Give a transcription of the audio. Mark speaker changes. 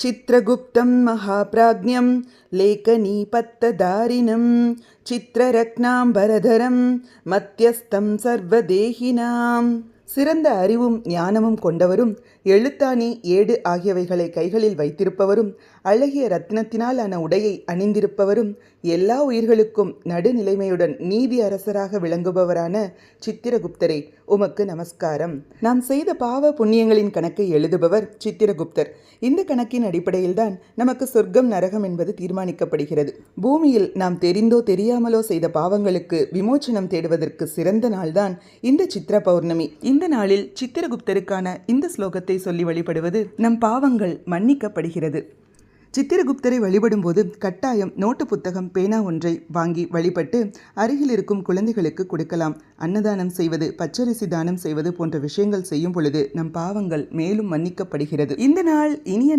Speaker 1: चित्रगुप्तं महाप्राज्ञं लेखनीपत्तदारिणं चित्ररत्नाम्बरधरं मध्यस्थं सर्वदेहिनाम्. சிறந்த அறிவும் ஞானமும் கொண்டவரும் எழுத்தாணி ஏடு ஆகியவைகளை கைகளில் வைத்திருப்பவரும் அழகிய ரத்னத்தினால் ஆன உடையை அணிந்திருப்பவரும் எல்லா உயிர்களுக்கும் நடுநிலைமையுடன் நீதி அரசராக விளங்குபவரான சித்திரகுப்தரே, உமக்கு நமஸ்காரம். நாம் செய்த பாவ புண்ணியங்களின் கணக்கை எழுதுபவர் சித்திரகுப்தர். இந்த கணக்கின் அடிப்படையில்தான் நமக்கு சொர்க்கம் நரகம் என்பது தீர்மானிக்கப்படுகிறது. பூமியில் நாம் தெரிந்தோ தெரியாமலோ செய்த பாவங்களுக்கு விமோச்சனம் தேடுவதற்கு சிறந்த நாள்தான் இந்த சித்திர பௌர்ணமி. இந்த நாளில் சித்திரகுப்தருக்கான இந்த ஸ்லோகத்தை சொல்லி வழிபடுவது நம் பாவங்கள் மன்னிக்கப்படுகிறது. சித்திரகுப்தரை வழிபடும் போது கட்டாயம் நோட்டு புத்தகம், பேனா ஒன்றை வாங்கி வழிபட்டு அருகில் இருக்கும் குழந்தைகளுக்கு கொடுக்கலாம். அன்னதானம் செய்வது, பச்சரிசி தானம் செய்வது போன்ற விஷயங்கள் செய்யும் பொழுது நம் பாவங்கள் மேலும் மன்னிக்கப்படுகிறது. இந்த நாள் இனிய